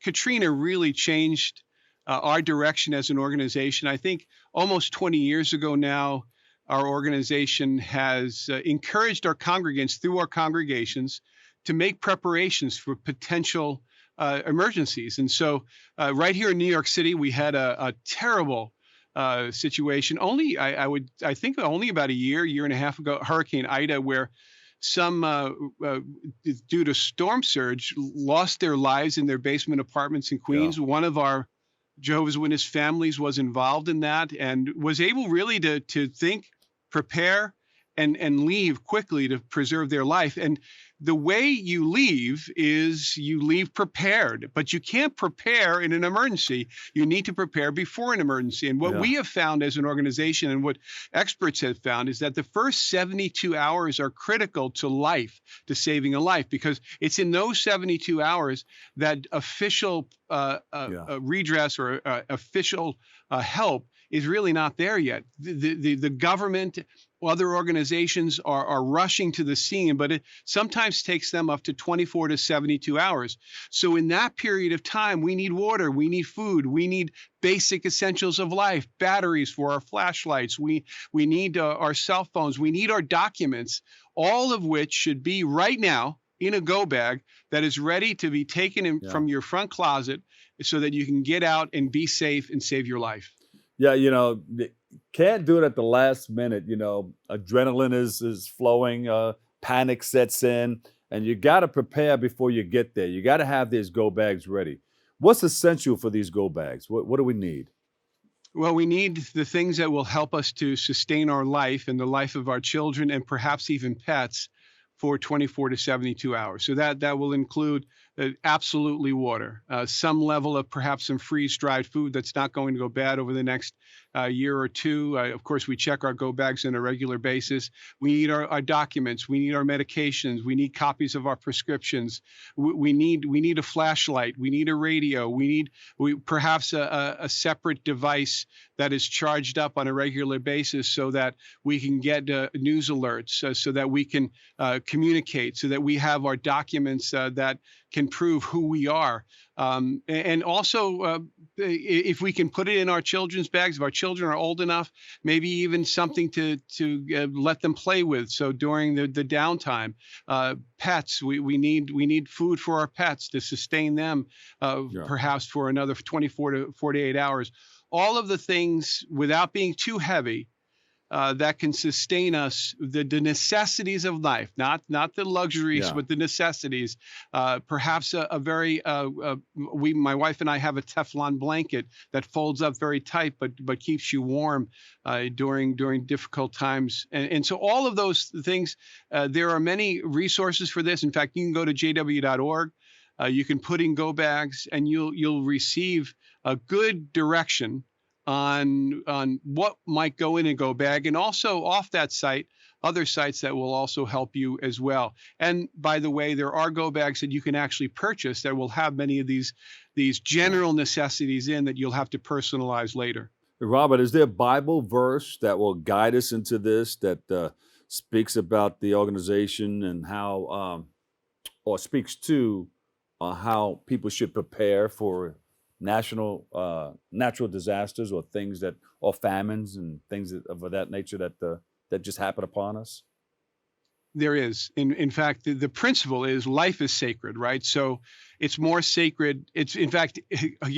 Katrina really changed our direction as an organization. I think almost 20 years ago now, our organization has encouraged our congregants through our congregations to make preparations for potential emergencies. And so right here in New York City, we had a terrible situation. I think only about a year and a half ago, Hurricane Ida, where some, due to storm surge, lost their lives in their basement apartments in Queens. Yeah. One of our Jehovah's Witness families was involved in that and was able really to think, prepare, and leave quickly to preserve their life. And the way you leave is you leave prepared, but you can't prepare in an emergency. You need to prepare before an emergency. And what we have found as an organization, and what experts have found, is that the first 72 hours are critical to life, to saving a life, because it's in those 72 hours that official redress or official help is really not there yet. The government, other organizations are rushing to the scene, but it sometimes takes them up to 24 to 72 hours. So in that period of time, we need water, we need food, we need basic essentials of life, batteries for our flashlights, we need our cell phones, we need our documents, all of which should be right now in a go bag that is ready to be taken from your front closet so that you can get out and be safe and save your life. Yeah, can't do it at the last minute. Adrenaline is flowing, panic sets in, and you got to prepare before you get there. You got to have these go bags ready. What's essential for these go bags? What do we need? Well, we need the things that will help us to sustain our life and the life of our children and perhaps even pets for 24 to 72 hours. So that will include absolutely water, some level of perhaps some freeze-dried food that's not going to go bad over the next year or two. Of course, we check our go bags on a regular basis. We need our documents. We need our medications. We need copies of our prescriptions. We need a flashlight. We need a radio. We need perhaps a separate device that is charged up on a regular basis so that we can get news alerts, so that we can communicate, so that we have our documents that can prove who we are. And also, if we can put it in our children's bags, if our children are old enough, maybe even something to let them play with. So during the downtime, pets, we need food for our pets to sustain them, perhaps for another 24 to 48 hours. All of the things without being too heavy, that can sustain us, the necessities of life, not the luxuries, but the necessities. Perhaps a very, my wife and I have a Teflon blanket that folds up very tight, but keeps you warm during difficult times. And so all of those things, there are many resources for this. In fact, you can go to JW.org. You can put in go bags, and you'll receive a good direction on what might go in a go bag, and also off that site, other sites that will also help you as well. And by the way, there are go bags that you can actually purchase that will have many of these general necessities in that you'll have to personalize later. Robert, is there a Bible verse that will guide us into this, that speaks about the organization and how, or speaks to how people should prepare for natural disasters, or things or famines and things of that nature that just happen upon us? There is. In fact, the principle is life is sacred, right? So it's more sacred. It's, in fact,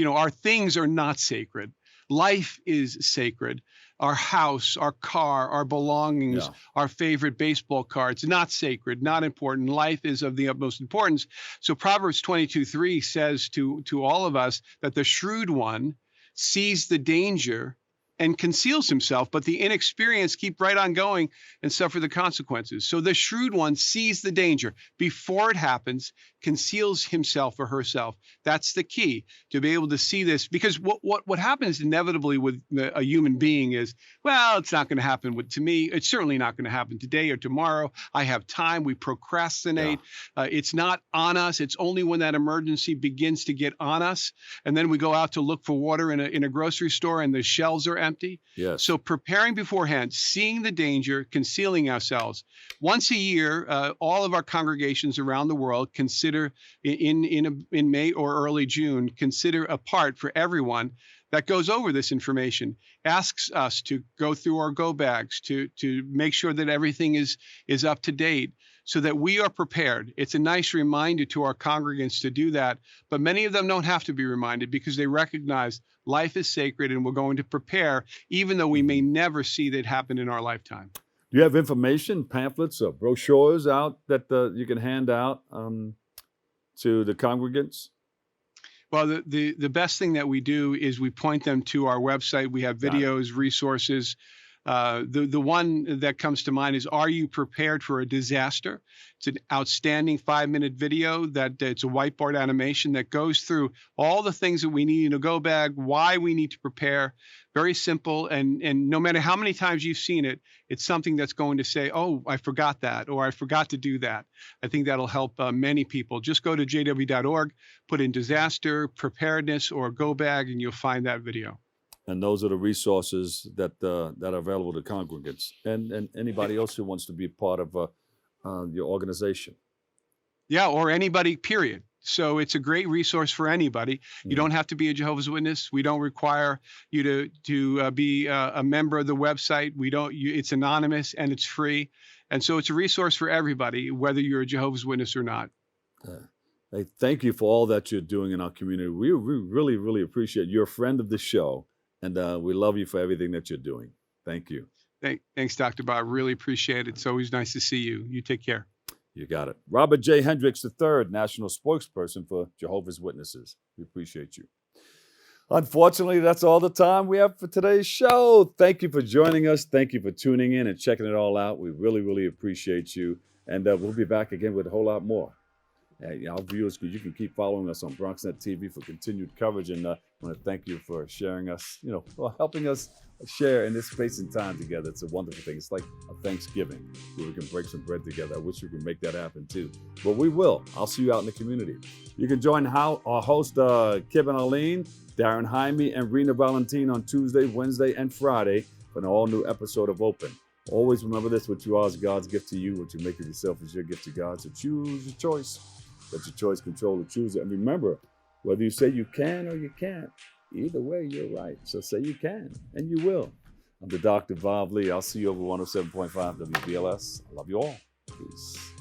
our things are not sacred. Life is sacred. Our house, our car, our belongings, our favorite baseball cards, not sacred, not important. Life is of the utmost importance. So Proverbs 22:3 says to all of us that the shrewd one sees the danger and conceals himself, but the inexperienced keep right on going and suffer the consequences. So the shrewd one sees the danger before it happens, conceals himself or herself. That's the key, to be able to see this, because what happens inevitably with a human being is, well, it's not going to happen to me. It's certainly not going to happen today or tomorrow. I have time. We procrastinate. Yeah. It's not on us. It's only when that emergency begins to get on us, and then we go out to look for water in a grocery store and the shelves are empty. Yes. So preparing beforehand, seeing the danger, concealing ourselves. Once a year, all of our congregations around the world consider in May or early June, consider a part for everyone that goes over this information, asks us to go through our go bags to make sure that everything is up to date, so that we are prepared. It's a nice reminder to our congregants to do that, but many of them don't have to be reminded because they recognize life is sacred and we're going to prepare, even though we may never see that happen in our lifetime. Do you have information, pamphlets, or brochures out that you can hand out to the congregants? Well, the best thing that we do is we point them to our website. We have videos, resources. The one that comes to mind is, Are You Prepared for a Disaster? It's an outstanding 5-minute video it's a whiteboard animation that goes through all the things that we need in a go bag, why we need to prepare. Very simple, and no matter how many times you've seen it, it's something that's going to say, oh, I forgot that, or I forgot to do that. I think that'll help many people. Just go to jw.org, put in disaster, preparedness, or go bag, and you'll find that video. And those are the resources that are available to congregants and anybody else who wants to be part of your organization. Yeah, or anybody, period. So it's a great resource for anybody. You don't have to be a Jehovah's Witness. We don't require you to be a member of the website. It's anonymous and it's free. And so it's a resource for everybody, whether you're a Jehovah's Witness or not. Hey, thank you for all that you're doing in our community. We really, really appreciate it. You're a friend of the show. And we love you for everything that you're doing. Thank you. Thanks, Dr. Bob. Really appreciate it. It's always nice to see you. You take care. You got it. Robert J. Hendriks III, National Spokesperson for Jehovah's Witnesses. We appreciate you. Unfortunately, that's all the time we have for today's show. Thank you for joining us. Thank you for tuning in and checking it all out. We really, really appreciate you. And we'll be back again with a whole lot more. Our viewers, you can keep following us on BronxNet TV for continued coverage. And I want to thank you for sharing us, for helping us share in this space and time together. It's a wonderful thing. It's like a Thanksgiving where we can break some bread together. I wish we could make that happen too. But we will. I'll see you out in the community. You can join our host, Kevin Arlene, Darren Jaime, and Rena Valentine on Tuesday, Wednesday, and Friday for an all-new episode of Open. Always remember this: what you are is God's gift to you. What you make of yourself is your gift to God. So choose your choice. Let your choice control the chooser. And remember, whether you say you can or you can't, either way, you're right. So say you can, and you will. I'm the Dr. Bob Lee. I'll see you over 107.5 WBLS. I love you all. Peace.